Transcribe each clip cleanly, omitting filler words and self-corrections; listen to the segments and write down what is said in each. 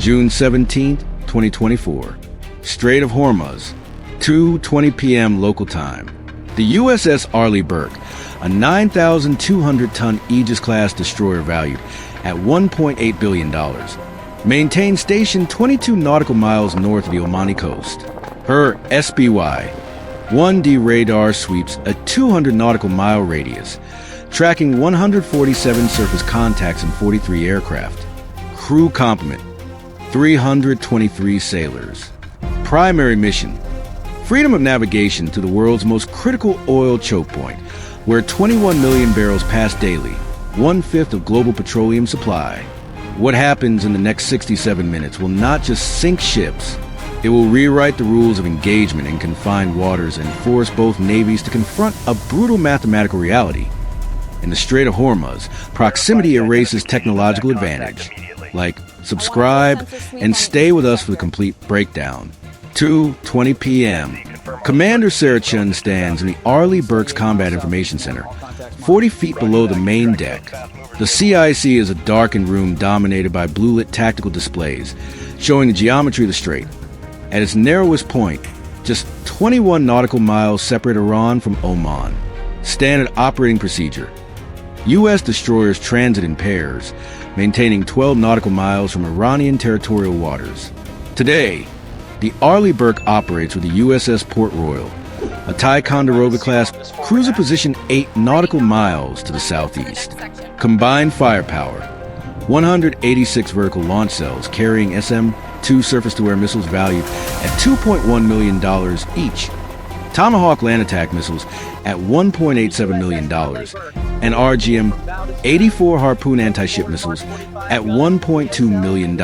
June 17, 2024. Strait of Hormuz, 2:20 p.m. local time. The USS Arleigh Burke, a 9,200-ton Aegis-class destroyer valued at $1.8 billion, maintains station 22 nautical miles north of the Omani coast. Her SBY-1D radar sweeps a 200 nautical mile radius, tracking 147 surface contacts and 43 aircraft. Crew complement: 323 sailors. Primary mission: freedom of navigation to the world's most critical oil choke point, where 21 million barrels pass daily, 1/5 of global petroleum supply. What happens in the next 67 minutes will not just sink ships, it will rewrite the rules of engagement in confined waters and force both navies to confront a brutal mathematical reality. In the Strait of Hormuz, proximity erases technological advantage. Like, subscribe, and stay with us for the complete breakdown. 2:20 p.m. Commander Sarah Chun stands in the Arleigh Burke's Combat Information Center, 40 feet below the main deck. The CIC is a darkened room dominated by blue-lit tactical displays, showing the geometry of the strait. At its narrowest point, just 21 nautical miles separate Iran from Oman. Standard operating procedure: U.S. destroyers transit in pairs, maintaining 12 nautical miles from Iranian territorial waters. Today, the Arleigh Burke operates with the USS Port Royal, a Ticonderoga-class cruiser positioned 8 nautical miles to the southeast. Combined firepower: 186 vertical launch cells carrying SM-2 surface-to-air missiles valued at $2.1 million each, Tomahawk land attack missiles at $1.87 million, and RGM-84 Harpoon anti-ship missiles at $1.2 million.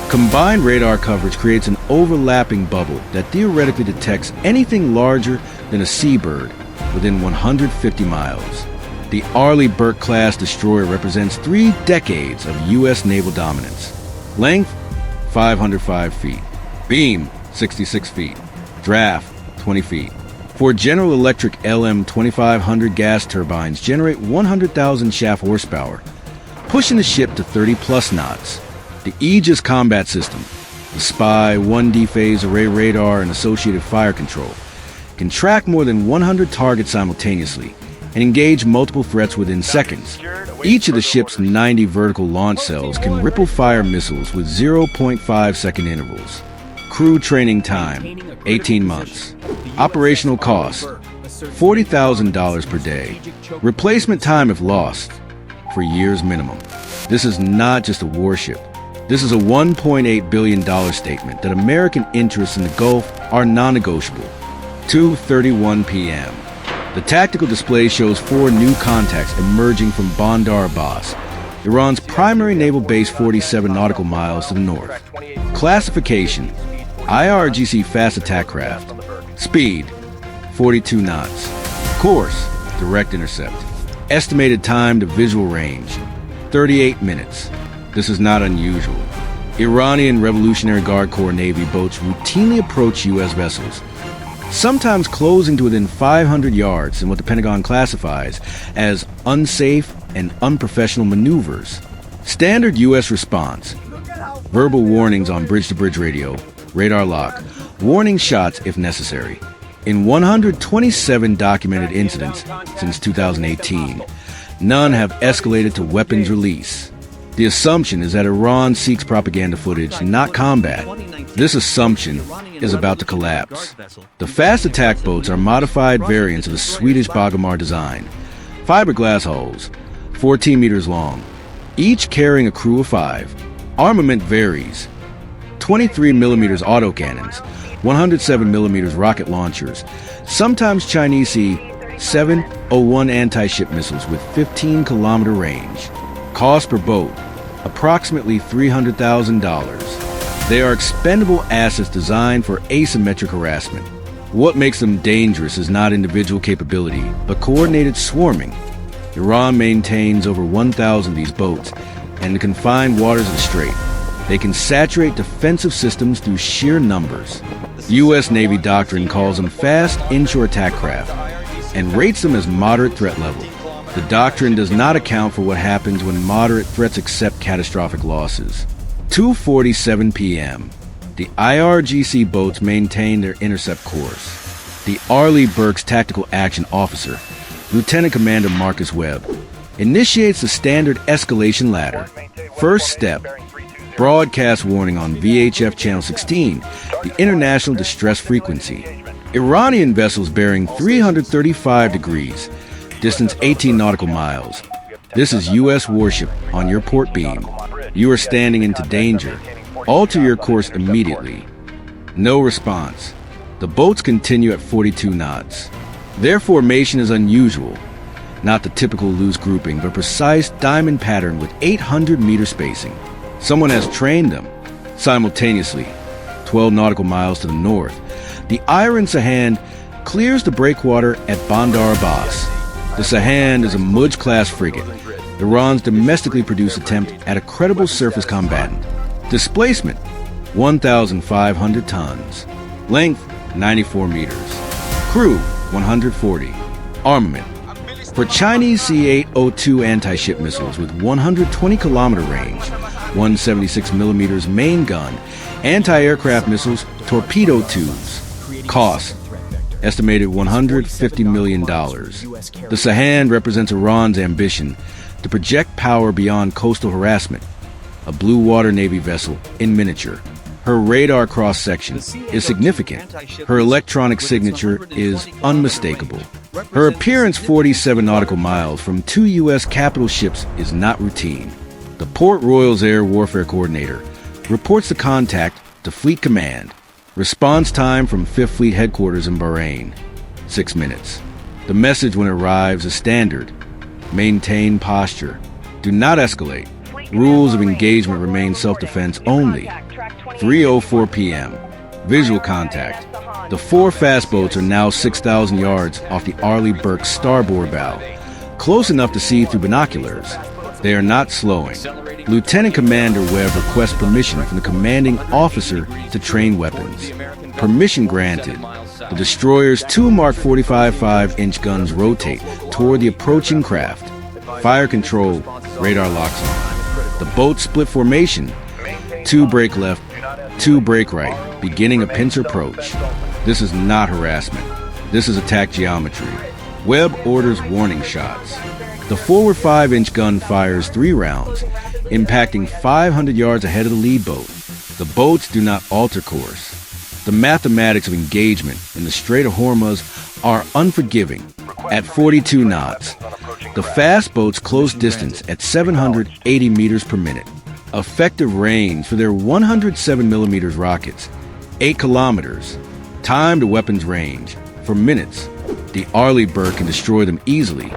Combined radar coverage creates an overlapping bubble that theoretically detects anything larger than a seabird within 150 miles. The Arleigh Burke-class destroyer represents 3 decades of U.S. naval dominance. Length: 505 feet. Beam: 66 feet. Draft: 20 feet. 4 General Electric LM2500 gas turbines generate 100,000 shaft horsepower, pushing the ship to 30-plus knots. The Aegis combat system, the SPY 1D phase array radar and associated fire control, can track more than 100 targets simultaneously and engage multiple threats within seconds. Each of the ship's 90 vertical launch cells can ripple-fire missiles with 0.5-second intervals. Crew training time: 18 months. Operational cost: $40,000 per day. Replacement time if lost: for years minimum. This is not just a warship. This is a $1.8 billion statement that American interests in the Gulf are non-negotiable. 2:31 p.m. The tactical display shows 4 new contacts emerging from Bandar Abbas, Iran's primary naval base 47 nautical miles to the north. Classification: IRGC fast attack craft. Speed: 42 knots. Course: direct intercept. Estimated time to visual range: 38 minutes. This is not unusual. Iranian Revolutionary Guard Corps Navy boats routinely approach U.S. vessels, sometimes closing to within 500 yards in what the Pentagon classifies as unsafe and unprofessional maneuvers. Standard U.S. response: verbal warnings on bridge-to-bridge radio, radar lock, warning shots if necessary. In 127 documented incidents since 2018, none have escalated to weapons release. The assumption is that Iran seeks propaganda footage, not combat. This assumption is about to collapse. The fast attack boats are modified variants of the Swedish Bagamar design. Fiberglass hulls, 14 meters long, each carrying a crew of 5. Armament varies: 23mm autocannons, 107mm rocket launchers, sometimes Chinese C-701 anti-ship missiles with 15-kilometer range. Cost per boat: approximately $300,000. They are expendable assets designed for asymmetric harassment. What makes them dangerous is not individual capability, but coordinated swarming. Iran maintains over 1,000 of these boats, and in the confined waters of the strait, they can saturate defensive systems through sheer numbers. U.S. Navy doctrine calls them fast inshore attack craft and rates them as moderate threat level. The doctrine does not account for what happens when moderate threats accept catastrophic losses. 2:47 p.m. The IRGC boats maintain their intercept course. The Arleigh Burke's tactical action officer, Lieutenant Commander Marcus Webb, initiates the standard escalation ladder. First step, broadcast warning on VHF Channel 16, the international distress frequency. Iranian vessels bearing 335 degrees, distance 18 nautical miles. This is U.S. warship on your port beam. You are standing into danger. Alter your course immediately. No response. The boats continue at 42 knots. Their formation is unusual. Not the typical loose grouping, but precise diamond pattern with 800-meter spacing. Someone has trained them. Simultaneously, 12 nautical miles to the north, the IRINS Sahand clears the breakwater at Bandar Abbas. The Sahand is a Mudge-class frigate, Iran's domestically produced attempt at a credible surface combatant. Displacement, 1,500 tons. Length, 94 meters. Crew, 140. Armament, for Chinese C-802 anti-ship missiles with 120-kilometer range, 176mm main gun, anti-aircraft missiles, torpedo tubes. Cost, estimated $150 million. The Sahand represents Iran's ambition to project power beyond coastal harassment, a blue water Navy vessel in miniature. Her radar cross-section is significant. Her electronic signature is unmistakable. Her appearance 47 nautical miles from 2 U.S. capital ships is not routine. The Port Royal's Air Warfare Coordinator reports the contact to Fleet Command. Response time from 5th Fleet Headquarters in Bahrain, 6 minutes. The message when it arrives is standard. Maintain posture. Do not escalate. Rules of engagement remain self-defense only. 3:04 p.m. Visual contact. The 4 fast boats are now 6,000 yards off the Arleigh Burke starboard bow, close enough to see through binoculars. They are not slowing. Lieutenant Commander Webb requests permission from the commanding officer to train weapons. Permission granted. The destroyer's 2 Mark 45 5-inch guns rotate toward the approaching craft. Fire control, radar locks on. The boats split formation. 2 break left, 2 break right, beginning a pincer approach. This is not harassment. This is attack geometry. Webb orders warning shots. The forward 5-inch gun fires 3 rounds, impacting 500 yards ahead of the lead boat. The boats do not alter course. The mathematics of engagement in the Strait of Hormuz are unforgiving. At 42 knots, the fast boats close distance at 780 meters per minute. Effective range for their 107mm rockets, 8 kilometers. Time to weapons range, for minutes. The Arleigh Burke can destroy them easily.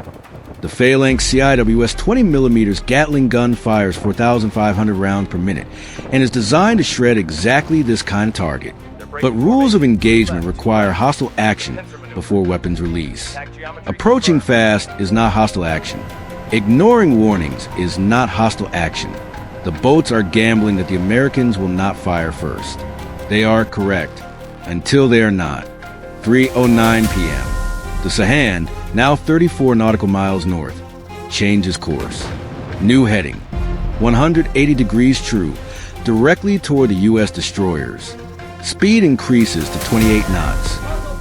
The phalanx CIWS 20mm Gatling gun fires 4,500 rounds per minute and is designed to shred exactly this kind of target. But rules of engagement require hostile action before weapons release. Approaching fast is not hostile action. Ignoring warnings is not hostile action. The boats are gambling that the Americans will not fire first. They are correct, until they are not. 3:09 p.m. The Sahand, now 34 nautical miles north, changes course. New heading, 180 degrees true, directly toward the U.S. destroyers. Speed increases to 28 knots.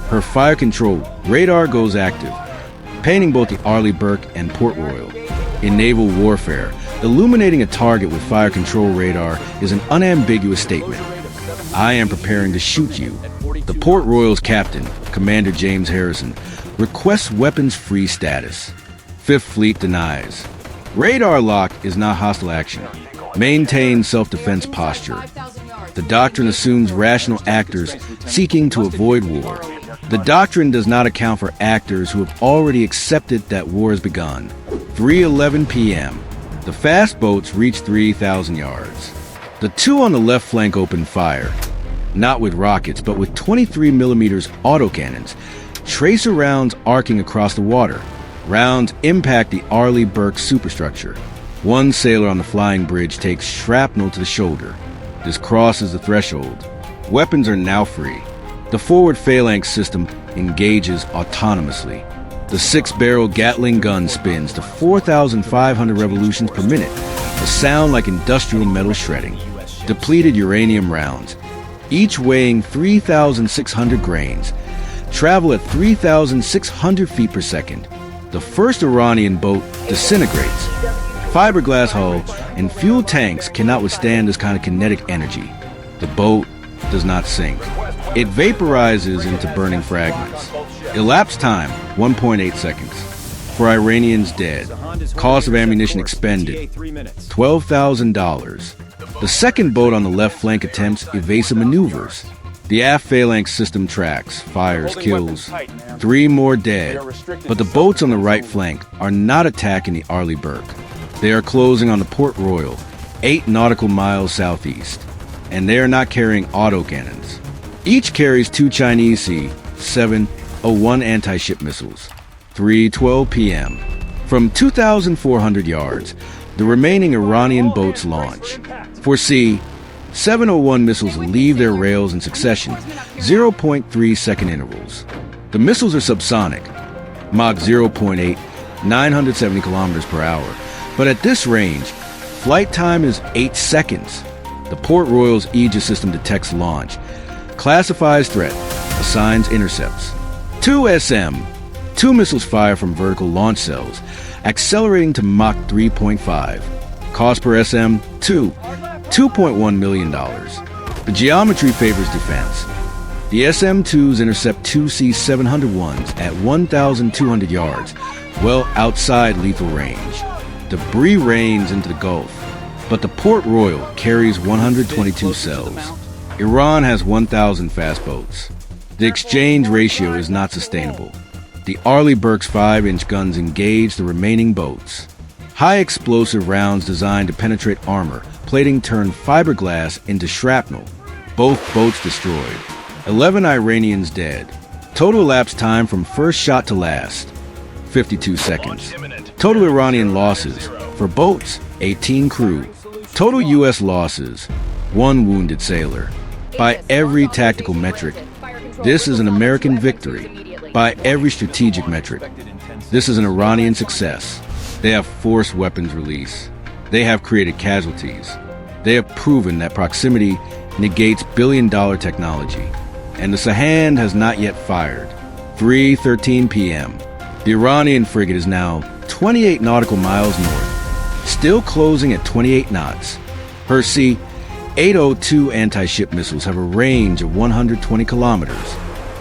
Her fire control radar goes active, painting both the Arleigh Burke and Port Royal. In naval warfare, illuminating a target with fire control radar is an unambiguous statement. I am preparing to shoot you. The Port Royal's captain, Commander James Harrison, requests weapons-free status. 5th Fleet denies. Radar lock is not hostile action. Maintain self-defense posture. The doctrine assumes rational actors seeking to avoid war. The doctrine does not account for actors who have already accepted that war has begun. 3:11 p.m. The fast boats reach 3,000 yards. The 2 on the left flank open fire, not with rockets, but with 23mm autocannons, tracer rounds arcing across the water. Rounds impact the Arleigh Burke superstructure. 1 sailor on the flying bridge takes shrapnel to the shoulder. This crosses the threshold. Weapons are now free. The forward phalanx system engages autonomously. The 6-barrel Gatling gun spins to 4,500 revolutions per minute, a sound like industrial metal shredding. depleted uranium rounds, each weighing 3,600 grains, travel at 3,600 feet per second. The first Iranian boat disintegrates. Fiberglass hull and fuel tanks cannot withstand this kind of kinetic energy. The boat does not sink. It vaporizes into burning fragments. Elapsed time, 1.8 seconds. For Iranians dead. Cost of ammunition expended, $12,000. The second boat on the left flank attempts evasive maneuvers. The aft phalanx system tracks, fires, kills. 3 more dead. But the boats on the right flank are not attacking the Arleigh Burke. They are closing on the Port Royal, 8 nautical miles southeast. And they are not carrying autocannons. Each carries 2 Chinese C-701 anti-ship missiles. 3:12 p.m. From 2,400 yards, the remaining Iranian boats launch. For C-701 missiles leave their rails in succession, 0.3 second intervals. The missiles are subsonic, Mach 0.8, 970 kilometers per hour. But at this range, flight time is 8 seconds. The Port Royal's Aegis system detects launch, classifies threat, assigns intercepts. 2 SM-2 missiles fire from vertical launch cells, accelerating to Mach 3.5. Cost per SM-2, $2.1 million. The geometry favors defense. The SM-2s intercept 2 C-701s at 1,200 yards, well outside lethal range. Debris rains into the Gulf, but the Port Royal carries 122 cells. Iran has 1,000 fast boats. The exchange ratio is not sustainable. The Arleigh Burke's 5-inch guns engage the remaining boats. High-explosive rounds designed to penetrate armor plating turned fiberglass into shrapnel. Both boats destroyed. 11 Iranians dead. Total elapsed time from first shot to last, 52 seconds. Total Iranian losses. For boats, 18 crew. Total U.S. losses, 1 wounded sailor. By every tactical metric, this is an American victory. By every strategic metric, this is an Iranian success. They have forced weapons release. They have created casualties. They have proven that proximity negates billion-dollar technology. And the Sahand has not yet fired. 3:13 p.m. The Iranian frigate is now 28 nautical miles north, still closing at 28 knots. Her C-802 anti-ship missiles have a range of 120 kilometers.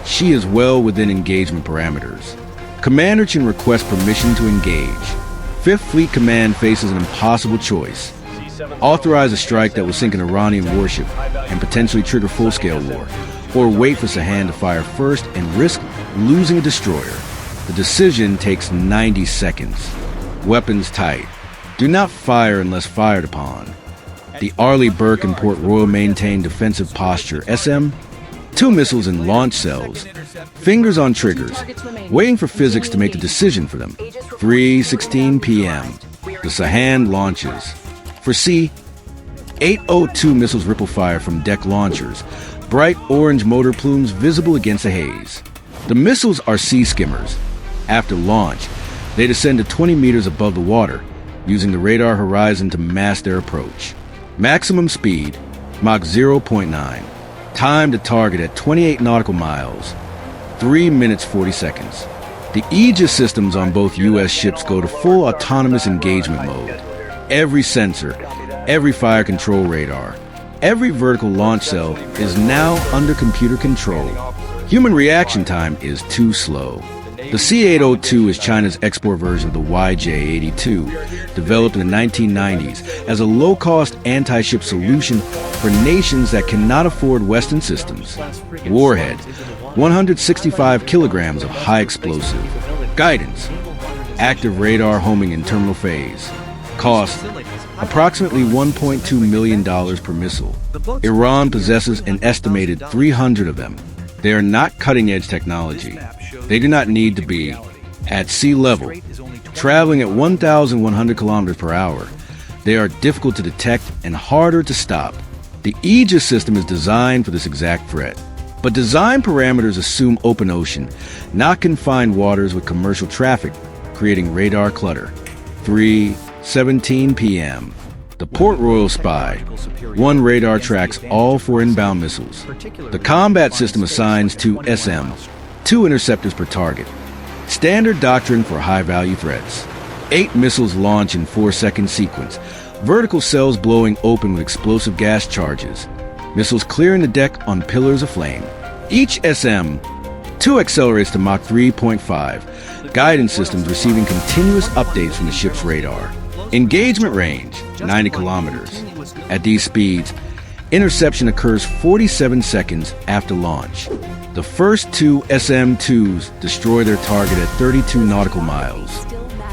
She is well within engagement parameters. Commander can request permission to engage. Fifth Fleet Command faces an impossible choice. Authorize a strike that will sink an Iranian warship and potentially trigger full-scale war, or wait for Sahand to fire first and risk losing a destroyer. The decision takes 90 seconds. Weapons tight. Do not fire unless fired upon. The Arleigh Burke and Port Royal maintain defensive posture. SM-2 missiles in launch cells. Fingers on triggers, waiting for physics to make the decision for them. 3:16 p.m. The Sahand launches. For C-802 missiles ripple fire from deck launchers, bright orange motor plumes visible against the haze. The missiles are sea skimmers. After launch, they descend to 20 meters above the water, using the radar horizon to mask their approach. Maximum speed, Mach 0.9. Time to target at 28 nautical miles, 3 minutes 40 seconds. The Aegis systems on both U.S. ships go to full autonomous engagement mode. Every sensor, every fire control radar, every vertical launch cell is now under computer control. Human reaction time is too slow. The C-802 is China's export version of the YJ-82, developed in the 1990s as a low-cost anti-ship solution for nations that cannot afford Western systems. Warhead, 165 kilograms of high explosive. Guidance, active radar homing in terminal phase. Cost, approximately $1.2 million per missile. Iran possesses an estimated 300 of them. They are not cutting-edge technology. They do not need to be at sea level, traveling at 1,100 kilometers per hour. They are difficult to detect and harder to stop. The Aegis system is designed for this exact threat. But design parameters assume open ocean, not confined waters with commercial traffic, creating radar clutter. 3:17 p.m. The Port Royal Spy. One radar tracks all 4 inbound missiles. The combat system assigns 2 SM, 2 interceptors per target. Standard doctrine for high-value threats. 8 missiles launch in 4-second sequence. Vertical cells blowing open with explosive gas charges. Missiles clearing the deck on pillars of flame. Each SM 2 accelerates to Mach 3.5. Guidance systems receiving continuous updates from the ship's radar. Engagement range, 90 kilometers. At these speeds, interception occurs 47 seconds after launch. The first 2 SM-2s destroy their target at 32 nautical miles.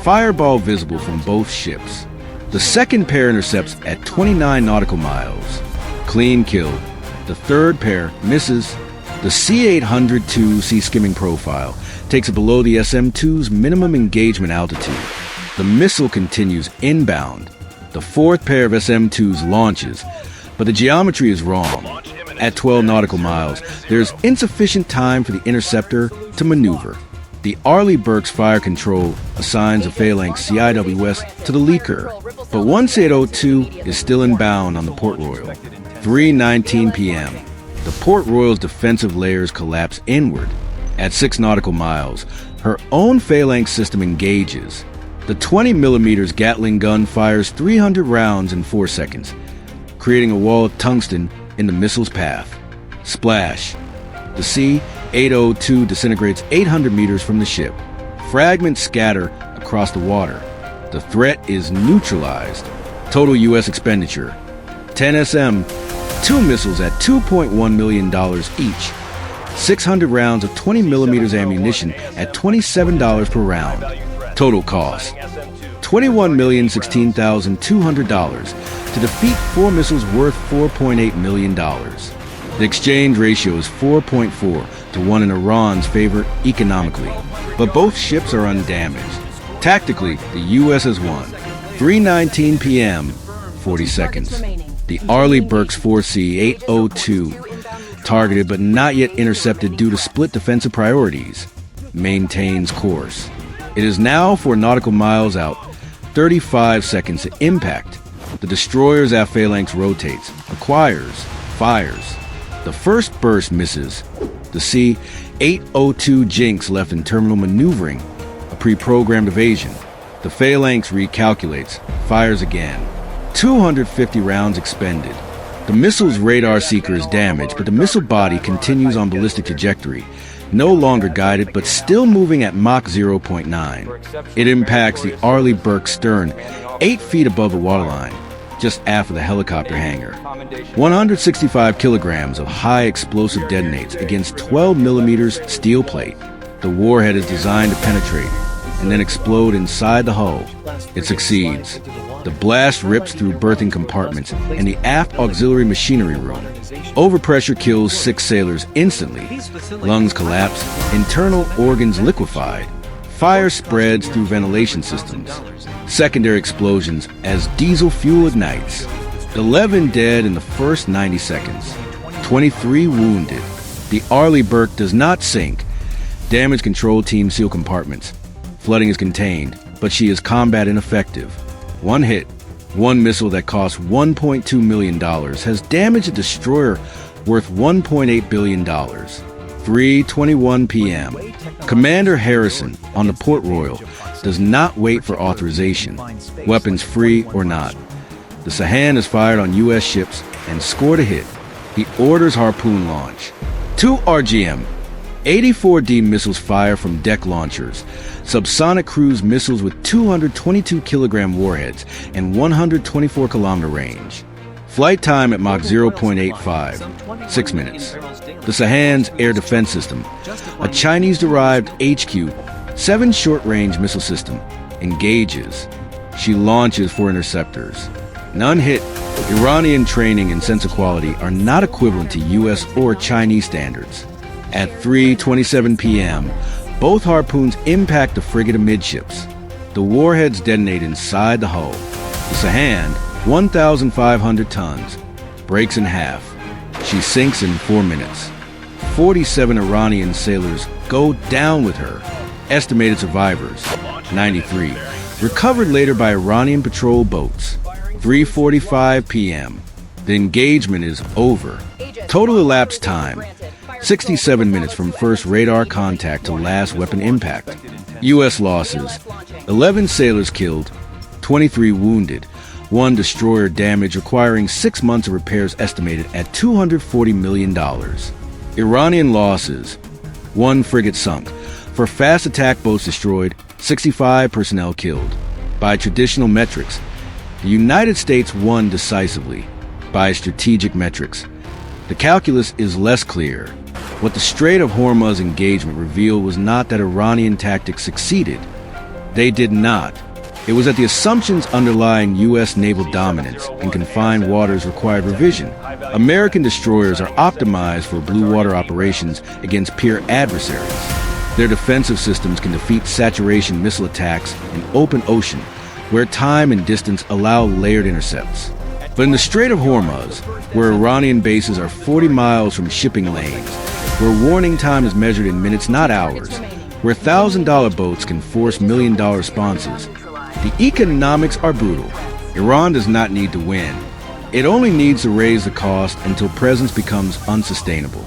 Fireball visible from both ships. The second pair intercepts at 29 nautical miles. Clean kill. The third pair misses. The C-802 sea-skimming profile takes it below the SM-2's minimum engagement altitude. The missile continues inbound. The fourth pair of SM-2s launches, but the geometry is wrong. At 12 nautical miles, there's insufficient time for the interceptor to maneuver. The Arleigh Burke's fire control assigns a phalanx CIWS to the leaker, but one C-802 is still inbound on the Port Royal. 3:19 p.m. The Port Royal's defensive layers collapse inward. At 6 nautical miles, her own phalanx system engages. The 20mm Gatling gun fires 300 rounds in 4 seconds, creating a wall of tungsten in the missile's path. Splash. The C-802 disintegrates 800 meters from the ship. Fragments scatter across the water. The threat is neutralized. Total U.S. expenditure: 10 SM, 2 missiles at $2.1 million each. 600 rounds of 20mm ammunition at $27 per round. Total cost: $21,016,200 to defeat 4 missiles worth $4.8 million. The exchange ratio is 4.4 to 1 in Iran's favor economically, but both ships are undamaged. Tactically, the U.S. has won. 3:19 p.m., 40 seconds. The Arleigh Burke's 4C-802, targeted but not yet intercepted due to split defensive priorities, maintains course. It is now 4 nautical miles out, 35 seconds to impact. The destroyer's aft phalanx rotates, acquires, fires. The first burst misses. The C-802 Jinx left in terminal maneuvering, a pre-programmed evasion. The phalanx recalculates, fires again. 250 rounds expended. The missile's radar seeker is damaged, but the missile body continues on ballistic trajectory, no longer guided, but still moving at Mach 0.9. It impacts the Arleigh Burke stern 8 feet above the waterline, just aft of the helicopter hangar. 165 kilograms of high explosive detonates against 12mm steel plate. The warhead is designed to penetrate and then explode inside the hull. It succeeds. The blast rips through berthing compartments and the aft auxiliary machinery room. Overpressure kills 6 sailors instantly. Lungs collapse, internal organs liquefied. Fire spreads through ventilation systems. Secondary explosions as diesel fuel ignites. 11 dead in the first 90 seconds. 23 wounded. The Arleigh Burke does not sink. Damage control teams seal compartments. Flooding is contained, but she is combat ineffective. 1 hit, 1 missile that cost $1.2 million has damaged a destroyer worth $1.8 billion. 3:21 p.m. Commander Harrison on the Port Royal does not wait for authorization, weapons free or not. The Sahand is fired on U.S. ships and scored a hit. He orders harpoon launch. 2 RGM 84D missiles fire from deck launchers, subsonic cruise missiles with 222-kilogram warheads and 124-kilometer range. Flight time at Mach 0.85, 6 minutes. The Sahand's air defense system, a Chinese-derived HQ 7 short-range missile system, engages. She launches 4 interceptors. None hit. Iranian training and sense of quality are not equivalent to U.S. or Chinese standards. At 3:27 p.m., both harpoons impact the frigate amidships. The warheads detonate inside the hull. The Sahand, 1,500 tons, breaks in half. She sinks in 4 minutes. 47 Iranian sailors go down with her. Estimated survivors, 93. Recovered later by Iranian patrol boats. 3:45 p.m. The engagement is over. Total elapsed time, 67 minutes from first radar contact to last weapon impact. U.S. losses, 11 sailors killed, 23 wounded, 1 destroyer damaged requiring 6 months of repairs estimated at $240 million. Iranian losses, 1 frigate sunk, 4 fast attack boats destroyed, 65 personnel killed. By traditional metrics, the United States won decisively. By strategic metrics, the calculus is less clear. What the Strait of Hormuz engagement revealed was not that Iranian tactics succeeded. They did not. It was that the assumptions underlying U.S. naval dominance in confined waters required revision. American destroyers are optimized for blue water operations against peer adversaries. Their defensive systems can defeat saturation missile attacks in open ocean, where time and distance allow layered intercepts. But in the Strait of Hormuz, where Iranian bases are 40 miles from shipping lanes, where warning time is measured in minutes, not hours, where $1,000 boats can force million-dollar responses, the economics are brutal. Iran does not need to win. It only needs to raise the cost until presence becomes unsustainable.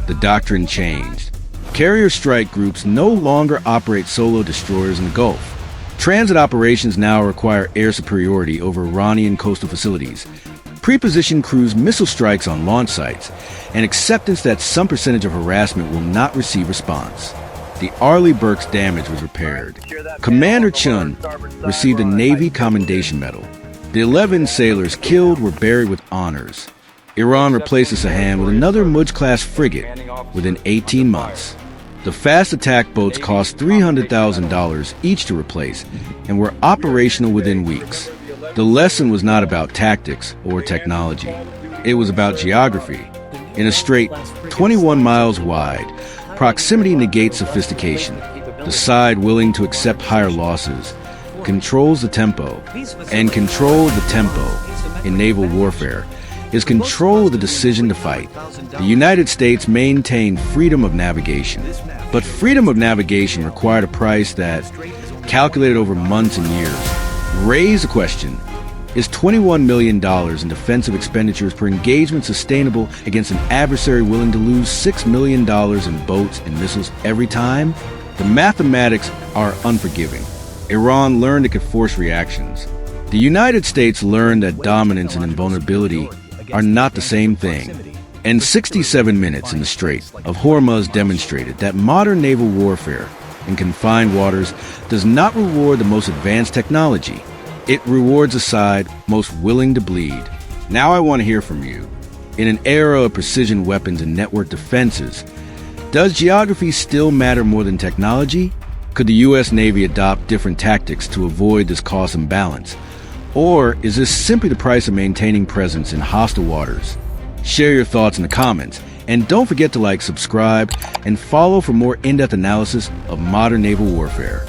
The doctrine changed. Carrier strike groups no longer operate solo destroyers in the Gulf. Transit operations now require air superiority over Iranian coastal facilities, pre-positioned cruise missile strikes on launch sites, and acceptance that some percentage of harassment will not receive response. The Arleigh Burke's damage was repaired. Commander Chun received a Navy Commendation Medal. The 11 sailors killed were buried with honors. Iran replaced the Sahand with another Mudge-class frigate within 18 months. The fast attack boats cost $300,000 each to replace and were operational within weeks. The lesson was not about tactics or technology. It was about geography. In a strait 21 miles wide, proximity negates sophistication. The side willing to accept higher losses controls the tempo, and control of the tempo in naval warfare is control of the decision to fight. The United States maintained freedom of navigation, but freedom of navigation required a price that, calculated over months and years, raised the question, is $21 million in defensive expenditures per engagement sustainable against an adversary willing to lose $6 million in boats and missiles every time? The mathematics are unforgiving. Iran learned it could force reactions. The United States learned that dominance and invulnerability are not the same thing. And 67 minutes in the Strait of Hormuz demonstrated that modern naval warfare in confined waters does not reward the most advanced technology. It rewards the side most willing to bleed. Now I want to hear from you. In an era of precision weapons and network defenses, does geography still matter more than technology? Could the U.S. Navy adopt different tactics to avoid this cost imbalance? Or is this simply the price of maintaining presence in hostile waters? Share your thoughts in the comments, and don't forget to like, subscribe, and follow for more in-depth analysis of modern naval warfare.